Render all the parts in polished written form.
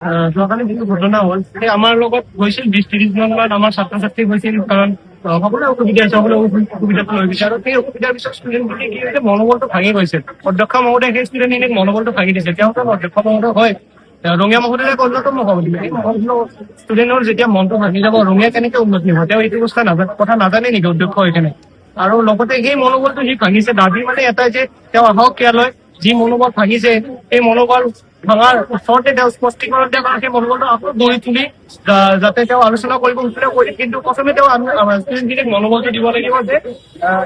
যোৱাকালি যিটো ঘটনা হ'ল সেই আমাৰ লগত গৈছিল 20-30 জন মান আমাৰ ছাত্ৰ ছাত্ৰী গৈছিল, কাৰণ সকলোৰে অসুবিধা আছে, সকলোৰে সুবিধাটো লৈ গৈছে আৰু সেই অসুবিধাৰ পিছত ষ্টুডেণ্ট বুলি কি হৈছে মনোবলটো ভাঙি গৈছিল। অধ্যক্ষ মহোদয় সেই ষ্টুডেণ্টখিনিক মনোবলটো ভাঙি দিছে। তেওঁতো অধ্যক্ষ মহোদয় হয়, ৰঙিয়া মহোদয়ে অন্যতম মহাবিদ্যালয় এই মহাবিদ্যালয় ষ্টুডেণ্টৰ যেতিয়া মনটো ভাঙি যাব, ৰঙিয়া কেনেকে উন্নতি হ'ব তেওঁ এইটো কথা নাজানে নেকি অধ্যক্ষ হৈ কেনে? আৰু লগতে সেই মনোবলটো যি ভাঙিছে, দাবী মানে এটাই যে তেওঁ আহক ইয়ালৈ, যি মনোবল ভাঙিছে সেই মনোবল ভাঙাৰ ওচৰতে তেওঁ স্পষ্টীকৰণ দিয়া কাৰণ সেই মনোবলটো আকৌ গঢ়ি তুলি যাতে তেওঁ আলোচনা কৰিব কৰি, কিন্তু প্ৰথমে তেওঁ ষ্টুডেণ্টখিনিক মনোবলটো দিব লাগিব যে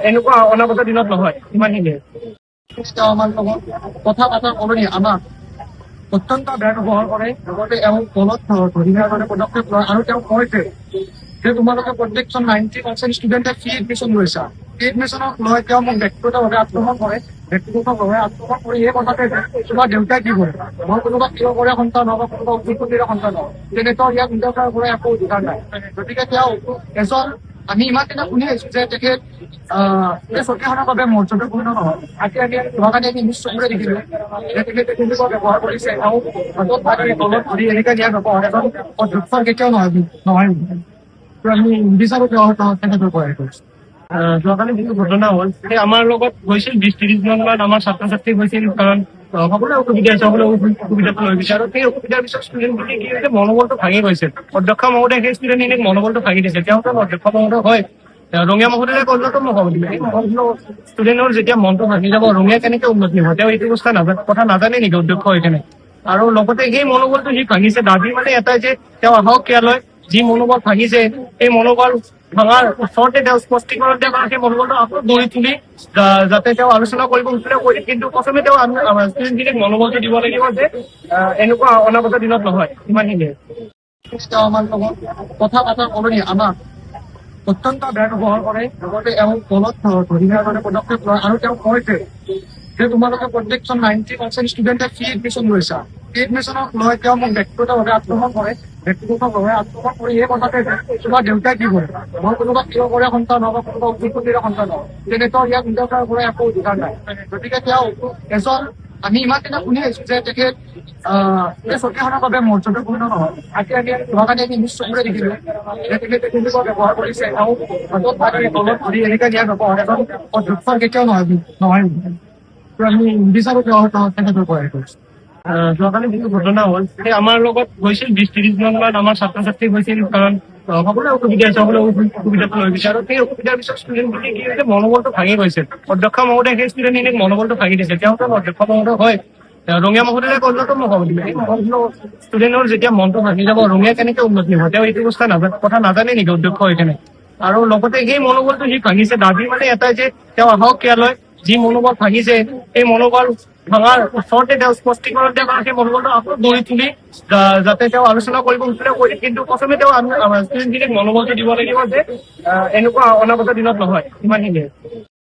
এনেকুৱা অনাগত দিনত নহয়। ইমানখিনিয়ে তেওঁ আমাৰ লগত কথা পতাৰ সলনি আমাক অত্যন্ত বেয়া ব্যৱহাৰ কৰে, লগতে এওঁ তলত ধৰিবৰ কাৰণে পদক্ষেপ লয় আৰু তেওঁ কয় যে তোমালোকে প্ৰত্যেকজন 90% ষ্টুডেণ্টে ফ্ৰী এডমিশ্যন লৈছা। ফ্ৰী এডমিশ্যনক লৈ তেওঁ মোক ব্যক্তিগতভাৱে আক্ৰমণ কৰে। ব্যক্তিগতভাৱে আক্ৰমণ কৰি এই কথাতে তোমাৰ দেউতাই কি কৰে, মই কোনোবা কিয় কৰে সন্তান হওক বা কোনোবা উদ্যোগপতিৰে সন্তান হওক, তেনেকুৱা ইয়াক নিজৰ পৰা একো অধিকাৰ নাই। গতিকে তেওঁ এজন, আমি ইমান দিনা শুনি আহিছো যে তেখেত এই চকীখনৰ বাবে মৰ্যাদা পূৰ্ণ নহয়। আজি আমি যোৱাকালি আমি নিজ চকুৰে দেখিলো যে তেখেতে কেনেকুৱা ব্যৱহাৰ কৰিছে। তলত ধৰি এনেকে দিয়া ব্যৱহাৰ এজন অধ্যক্ষ কেতিয়াও নহয়। আমি নিবিচাৰো তেওঁ তেখেতৰ পৰা কৰিছে। যোৱাকালি যিটো ঘটনা হ'ল সেই আমাৰ লগত গৈছিল 20-30 জন মান আমাৰ ছাত্ৰ ছাত্ৰী গৈছিল, কাৰণ সকলোৰে অসুবিধা আছে, সকলোৰে সুবিধাটো লৈ গৈছে আৰু সেই অসুবিধাৰ পিছত ষ্টুডেণ্ট বুলি কি হৈছে মনোবলটো ভাঙি গৈছিল। অধ্যক্ষ মহোদয়ে সেই ষ্টুডেণ্টখিনিক মনোবলটো ভাঙি দিছে। তেওঁতো অধ্যক্ষ মহোদয় হয়, ৰঙিয়া মহোদয়ে অন্যতম মহাবিদ্যালয় এই মহাবিদ্যালয় ষ্টুডেণ্টৰ যেতিয়া মনটো ভাঙি যাব, ৰঙিয়া কেনেকে উন্নতি হ'ব তেওঁ এইটো কথা নাজানে নেকি অধ্যক্ষ হৈ কেনে? আৰু লগতে সেই মনোবলটো যি ভাঙিছে, দাবী মানে এটাই যে তেওঁ আহক ইয়ালৈ, যি মনোবল ভাঙিছে সেই মনোবল ভাঙাৰ ওচৰতে তেওঁ স্পষ্টীকৰণ দিয়া কাৰণ সেই মনোবলটো আকৌ গঢ়ি তুলি যাতে তেওঁ আলোচনা কৰিব কৰি, কিন্তু প্ৰথমে তেওঁ ষ্টুডেণ্টখিনিক মনোবলটো দিব লাগিব যে এনেকুৱা অনাগত দিনত নহয়। ইমানখিনিয়ে তেওঁ আমাৰ লগত কথা পতাৰ সলনি আমাক অত্যন্ত বেয়া ব্যৱহাৰ কৰে, লগতে এওঁ তলত ধৰিবৰ কাৰণে পদক্ষেপ লয় আৰু তেওঁ কয় যে তোমালোকে প্ৰত্যেকজন 90% ষ্টুডেণ্টে ফ্ৰী এডমিশ্যন লৈছা। ফ্ৰী এডমিশ্যনক লৈ তেওঁ মোক ব্যক্তিগতভাৱে আক্ৰমণ কৰে। ব্যক্তিগতভাৱে আক্ৰমণ কৰি এই কথাতে তোমাৰ দেউতাই কি কৰে, মই কোনোবা কিয় কৰে সন্তান হওক বা কোনোবা উদ্যোগপতিৰে সন্তান হওক, তেনেকুৱা ইয়াক নিজৰ পৰা একো অধিকাৰ নাই। গতিকে তেওঁ এজন, আমি ইমান দিনা শুনি আহিছো যে তেখেত এই চকীখনৰ বাবে মৰ্যাদা পূৰ্ণ নহয়। আজি আমি যোৱাকালি আমি নিজ চকুৰে দেখিলো যে তেখেতে কেনেকুৱা ব্যৱহাৰ কৰিছে। তলত ধৰি এনেকে দিয়া ব্যৱহাৰ এজন অধ্যক্ষ কেতিয়াও নহয়। আমি নিবিচাৰো তেখেতৰ পৰা কৰিছে। যোৱাকালি যিটো ঘটনা হ'ল সেই আমাৰ লগত গৈছিল 20-30 জন মান আমাৰ ছাত্ৰ ছাত্ৰী গৈছিল, কাৰণ সকলোৰে অসুবিধা আছে, সকলোৰে সুবিধাটো লৈ গৈছে আৰু সেই অসুবিধাৰ পিছত ষ্টুডেণ্ট বুলি কি হৈছে মনোবলটো ভাঙি গৈছিল। অধ্যক্ষ মহোদয়ে সেই ষ্টুডেণ্টখিনিক মনোবলটো ভাঙি দিছে। তেওঁতো অধ্যক্ষ মহোদয় হয়, ৰঙিয়া মহোদয়ে অন্যতম মহাবিদ্যালয় এই মহাবিদ্যালয় ষ্টুডেণ্টৰ যেতিয়া মনটো ভাঙি যাব, ৰঙিয়া কেনেকে উন্নতি হ'ব তেওঁ এইটো কথা নাজানে নেকি অধ্যক্ষ হৈ কেনে? আৰু লগতে সেই মনোবলটো যি ভাঙিছে, দাবী মানে এটাই যে তেওঁ আহক ইয়ালৈ, যি মনোবল ভাঙিছে সেই মনোবল ভাঙাৰ ওচৰতে তেওঁ স্পষ্টীকৰণ দিয়া কাৰণ সেই মনোবলটো আকৌ গঢ়ি তুলি যাতে তেওঁ আলোচনা কৰিব কৰি, কিন্তু প্ৰথমে তেওঁ ষ্টুডেণ্টখিনিক মনোবলটো দিব লাগিব যে এনেকুৱা অনাগত দিনত নহয়। ইমানখিনিয়ে